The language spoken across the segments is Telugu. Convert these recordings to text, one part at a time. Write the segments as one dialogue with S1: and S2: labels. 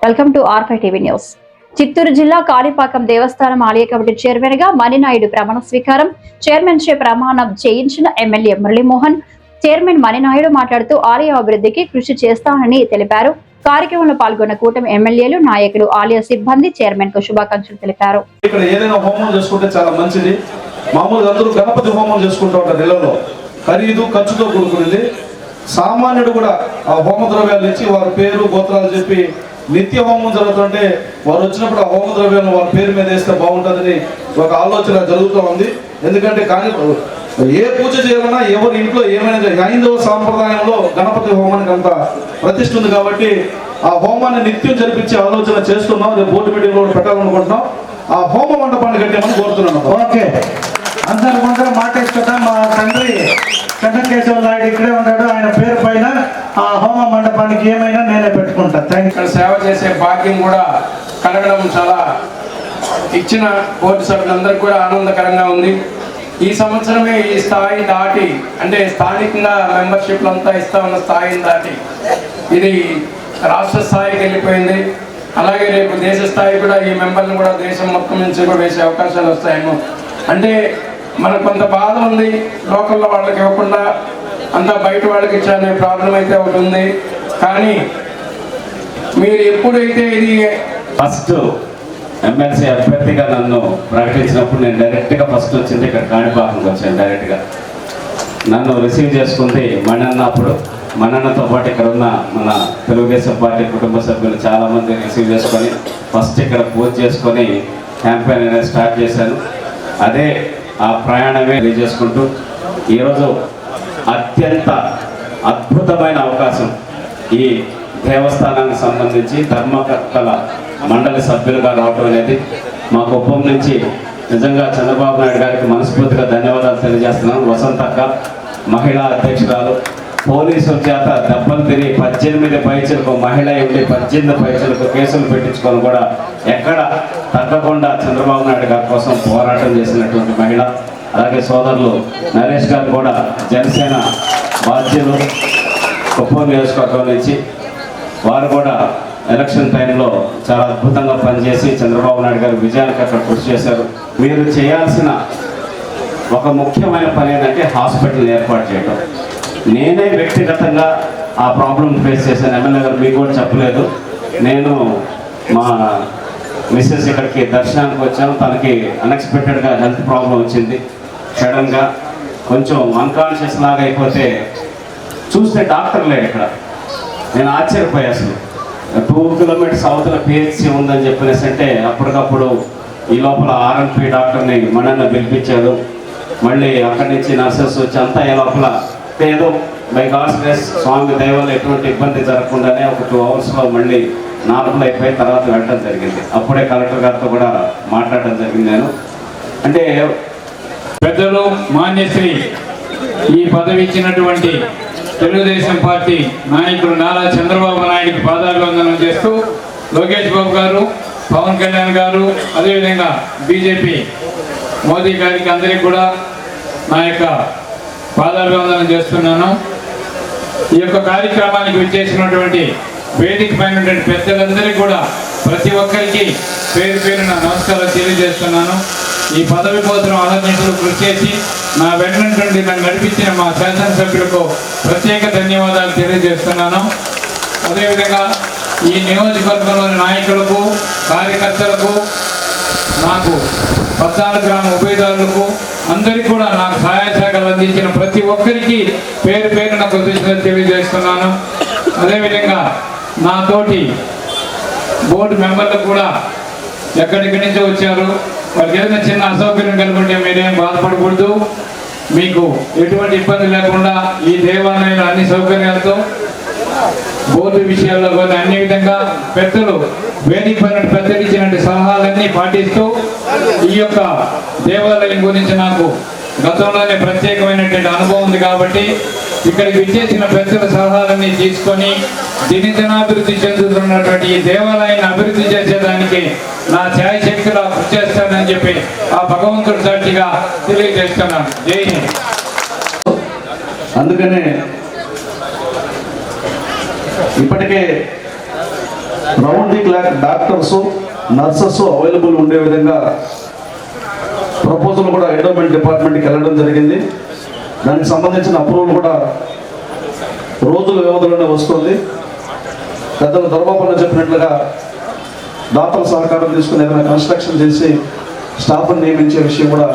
S1: Welcome to R5 TV news. Chittoor జిల్లా కాణిపాకం దేవస్థానం ఆలయ కమిటీ చైర్మన్ గా మణినాయుడు ప్రమాణ స్వీకారం. చైర్మన్ చే ప్రమాణం చేయించిన ఎమ్మెల్యే మురళీమోహన్. చైర్మన్ మణినాయుడు మాట్లాడుతూ ఆలయ అభివృద్ధికి కృషి చేస్తానని తెలిపారు. కార్యక్రమంలో పాల్గొన్న కూటమి ఎమ్మెల్యేలు, నాయకులు, ఆలయ సిబ్బంది చైర్మన్ కు శుభాకాంక్షలు తెలిపారు.
S2: ఇక్కడ ఏదైనా హోమం చేసుకుంటే చాలా మంచిది. మామూలుగా అందరూ గణపతి హోమం చేసుకుంటూ ఉంటారు. నెలలో ఖరీదు ఖర్చుతో కూడుకునేది. సామాన్యుడు కూడా ఆ హోమ ద్రవ్యాలు ఇచ్చి వారి పేరు గోత్రాలు చెప్పి నిత్య హోమం జరుగుతుంటే వారు వచ్చినప్పుడు ఆ హోమ ద్రవ్యాలను వారి పేరు మీద వేస్తే బాగుంటుందని ఒక ఆలోచన జరుగుతూ ఉంది. ఎందుకంటే కానీ ఏ పూజ చేయాలన్నా ఎవరి ఇంట్లో ఏమైనా హైందవ సాంప్రదాయంలో గణపతి హోమానికి అంత ప్రతిష్ఠ ఉంది కాబట్టి ఆ హోమాన్ని నిత్యం జరిపించే ఆలోచన చేస్తున్నాం. రేపు బోర్డు మీటింగ్లో పెట్టాలనుకుంటున్నాం. ఆ హోమ మండపాన్ని కట్టేమని కోరుతున్నాను.
S3: ఓకే, అందరూ ముందర మాటేసుకుంటా. మా తండ్రి చెన్నకేశవ నాయుడు ఇక్కడే ఉన్నాడు. ఆయన పేరు పైన ఆ హోమ మండపానికి ఏమైనా నేనే పెట్టుకుంటా.
S4: ఇక్కడ సేవ చేసే భాగ్యం కూడా కలగడం చాలా ఇచ్చిన బోర్డు సభ్యులందరికీ కూడా ఆనందకరంగా ఉంది. ఈ సంవత్సరమే ఈ స్థాయి దాటి, అంటే స్థానికంగా మెంబర్షిప్లు అంతా ఇస్తా ఉన్న స్థాయిని దాటి ఇది రాష్ట్ర స్థాయికి వెళ్ళిపోయింది. అలాగే రేపు దేశ స్థాయి కూడా ఈ మెంబర్ని కూడా దేశం మొత్తం నుంచి కూడా వేసే అవకాశాలు వస్తాయేమో. అంటే మనకు కొంత బాధ ఉంది, లోకల్లో వాళ్ళకి ఇవ్వకుండా అంతా బయట వాళ్ళకి ఇచ్చే ప్రాబ్లం అయితే ఒకటి ఉంది. కానీ మీరు ఎప్పుడైతే ఇది
S5: ఫస్ట్ ఎమ్మెల్సీ అభ్యర్థిగా నన్ను ప్రకటించినప్పుడు నేను డైరెక్ట్గా ఫస్ట్ వచ్చింది ఇక్కడ కాణిపాకంకి వచ్చాను. డైరెక్ట్గా నన్ను రిసీవ్ చేసుకుంది మణన్న. అప్పుడు మణన్నతో పాటు ఇక్కడ ఉన్న మన తెలుగుదేశం పార్టీ కుటుంబ సభ్యులు చాలామంది రిసీవ్ చేసుకొని ఫస్ట్ ఇక్కడ పూజ చేసుకొని క్యాంపెయిన్ అనేది స్టార్ట్ చేశాను. అదే ఆ ప్రయాణమే చేసుకుంటూ ఈరోజు అత్యంత అద్భుతమైన అవకాశం ఈ దేవస్థానానికి సంబంధించి ధర్మకర్తల మండలి సభ్యులుగా రావటం అనేది మా కుప్పం నుంచి నిజంగా చంద్రబాబు నాయుడు గారికి మనస్ఫూర్తిగా ధన్యవాదాలు తెలియజేస్తున్నాను. వసంతక్క మహిళా అధ్యక్షురాలు, పోలీసుల చేత దెబ్బలు తిని 18 పైచలకు మహిళ ఉండి 18 పైచలకు కేసులు పెట్టించుకొని కూడా ఎక్కడ తగ్గకుండా చంద్రబాబు నాయుడు గారి కోసం పోరాటం చేసినటువంటి మహిళ. అలాగే సోదరులు నరేష్ గారు కూడా జనసేన బాధ్యులు కుప్పం నియోజకవర్గం నుంచి, వారు కూడా ఎలక్షన్ టైంలో చాలా అద్భుతంగా పనిచేసి చంద్రబాబు నాయుడు గారి విజయానికి అక్కడ కృషి చేశారు. మీరు చేయాల్సిన ఒక ముఖ్యమైన పని ఏంటంటే హాస్పిటల్ ఏర్పాటు చేయడం. నేనే వ్యక్తిగతంగా ఆ ప్రాబ్లం ఫేస్ చేశాను. ఎమ్మెల్యే గారు మీకు కూడా చెప్పలేదు. నేను మా మిస్సెస్ ఇక్కడికి దర్శనానికి వచ్చాను. తనకి అన్ఎక్స్పెక్టెడ్గా హెల్త్ ప్రాబ్లం వచ్చింది. సడన్గా కొంచెం అన్కాన్షియస్ లాగా అయిపోతే చూస్తే డాక్టర్ లేడు ఇక్కడ. నేను ఆశ్చర్యపోయా. అసలు 2 కిలోమీటర్స్ అవతల పిహెచ్సి ఉందని చెప్పినేసి అంటే అప్పటికప్పుడు ఈ లోపల ఆర్ఎంపీ డాక్టర్ని మణన్న పిలిపించారు. మళ్ళీ అక్కడి నుంచి నర్సెస్ వచ్చి అంతా ఈ లోపల ఏదో బై గాడ్స్ గ్రేస్ స్వామి దయవల్ల ఎటువంటి ఇబ్బంది జరగకుండానే ఒక 2 అవర్స్లో మళ్ళీ నార్మల్ అయిపోయిన తర్వాత వెళ్ళడం జరిగింది. అప్పుడే కలెక్టర్ గారితో కూడా మాట్లాడడం జరిగింది. నేను అంటే
S4: పెద్దలు మాన్యశ్రీ ఈ పదవి ఇచ్చినటువంటి తెలుగుదేశం పార్టీ నాయకులు నారా చంద్రబాబు నాయుడికి పాదాభివందనం చేస్తూ, లోకేష్ బాబు గారు, పవన్ కళ్యాణ్ గారు, అదేవిధంగా బీజేపీ మోదీ గారికి అందరికీ కూడా నా యొక్క పాదాభివందనం చేస్తున్నాను. ఈ యొక్క కార్యక్రమానికి విచ్చేసినటువంటి వేదిక పైన పెద్దలందరికీ కూడా ప్రతి ఒక్కరికి పేరు పేరున నమస్కారాలు తెలియజేస్తున్నాను. ఈ పదవి కోసం అహర్నిశలు కృషి చేసి నా వెన్నంటుండి నన్ను నడిపించిన మా శాసనసభ్యులకు ప్రత్యేక ధన్యవాదాలు తెలియజేస్తున్నాను. అదేవిధంగా ఈ నియోజకవర్గంలోని నాయకులకు, కార్యకర్తలకు, నాకు 14 గ్రామ ఉభయదారులకు అందరికీ కూడా నాకు సహాయ శాఖలు అందించిన ప్రతి ఒక్కరికి పేరు పేరున కృతజ్ఞతలు తెలియజేస్తున్నాను. అదేవిధంగా నాతోటి బోర్డు మెంబర్లకు కూడా ఎక్కడికి నుంచో వచ్చారు. వారికి ఏదైనా చిన్న అసౌకర్యం కనుకుంటే మీరేం బాధపడకూడదు. మీకు ఎటువంటి ఇబ్బంది లేకుండా ఈ దేవాలయంలో అన్ని సౌకర్యాలతో బోర్డు విషయాల్లో కూడా అన్ని విధంగా పెద్దలు వేదిక పైన పెద్దలు ఇచ్చినటువంటి సలహాలన్నీ పాటిస్తూ ఈ యొక్క దేవాలయం గురించి నాకు గతంలోనే ప్రత్యేకమైనటువంటి అనుభవం ఉంది కాబట్టి ఇక్కడికి విచ్చేసిన పెద్దల సలహాలన్నీ తీసుకొని దినదినాభివృద్ధి చెందుతున్నటువంటి ఈ దేవాలయాన్ని అభివృద్ధి చేసేదానికి నా ఛాయశక్తిలో కృషి చేస్తానని చెప్పి ఆ భగవంతుడి సాక్షిగా తెలియజేస్తున్నాను. జై హింద్.
S2: అందుకనే ఇప్పటికే round the clock doctors nurses available ఉండే విధంగా ప్రపోజల్ కూడా ఎండోమెంట్ డిపార్ట్మెంట్కి వెళ్ళడం జరిగింది. దానికి సంబంధించిన అప్రూవల్ కూడా రోజుల వ్యవధిలోనే వస్తుంది. పెద్దలు దొరబాబున్న చెప్పినట్లుగా దాతల సహకారం తీసుకుని ఏదైనా కన్స్ట్రక్షన్ చేసి స్టాఫ్ను నియమించే విషయం కూడా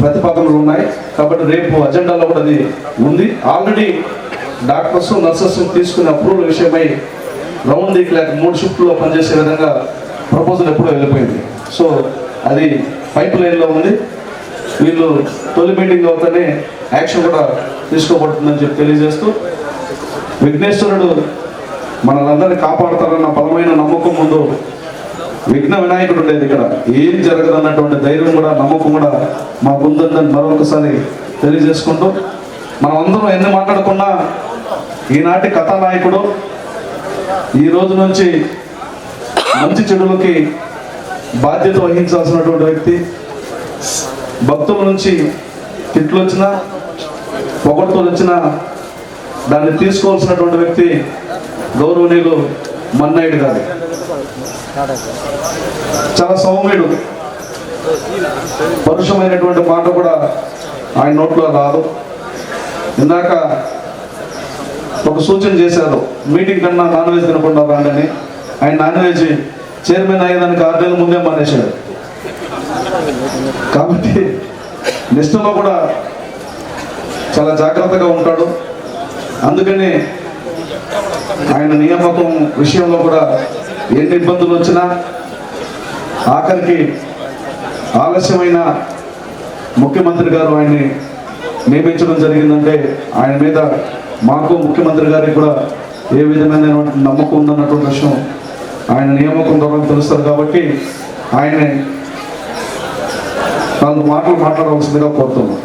S2: ప్రతిపాదనలు ఉన్నాయి. కాబట్టి రేపు అజెండాలో కూడా అది ఉంది. ఆల్రెడీ డాక్టర్స్ నర్సెస్ తీసుకునే అప్రూవల్ విషయమై రౌండ్ ది క్లాక్ 3 షిఫ్ట్లో పనిచేసే విధంగా ప్రపోజల్ ఎప్పుడో వెళ్ళిపోయింది. సో అది పైప్ లైన్లో ఉంది. వీళ్ళు తొలి మీటింగ్ అవుతానే యాక్షన్ కూడా తీసుకోబడుతుందని చెప్పి తెలియజేస్తూ, విఘ్నేశ్వరుడు మనల్ని కాపాడుతారన్న బలమైన నమ్మకం ముందు విఘ్న వినాయకుడు ఉండేది. ఇక్కడ ఏం జరగదన్నటువంటి ధైర్యం కూడా నమ్మకం కూడా మాకు ఉందని మరొకసారి తెలియజేసుకుంటూ, మనం అందరం ఎన్ని మాట్లాడుకున్నా ఈనాటి కథానాయకుడు ఈ రోజు నుంచి మంచి చెడులకి బాధ్యత వహించాల్సినటువంటి వ్యక్తి, భక్తుల నుంచి తిట్లు వచ్చినా పొగడ్తలు వచ్చినా దాన్ని తీసుకోవాల్సినటువంటి వ్యక్తి గౌరవనీయులు మన్నాయుడు గారు. చాలా సౌమ్యుడు, పరుషమైనటువంటి మాట కూడా ఆయన నోట్లో రాదు. ఇందాక ఒక సూచన చేశారు, మీటింగ్ కన్నా నాన్ వెజ్ తినకుండా రాండి. ఆయన నాన్ వెజ్ చైర్మన్ అయ్యేదానికి 6 నెలల ముందే మానేశాడు. కాబట్టి నిష్టలో కూడా చాలా జాగ్రత్తగా ఉంటాడు. అందుకని ఆయన నియామకం విషయంలో కూడా ఎన్ని ఇబ్బందులు వచ్చినా ఆఖరికి ఆలస్యమైన ముఖ్యమంత్రి గారు ఆయన్ని నియమించడం జరిగిందంటే ఆయన మీద మాకు ముఖ్యమంత్రి గారికి కూడా ఏ విధమైన నమ్మకం ఉందన్నటువంటి విషయం ఆయన నియామకం ద్వారా తెలుస్తారు. కాబట్టి ఆయన్ని 4 మాటలు మాట్లాడవలసిందిగా కోరుతున్నాం.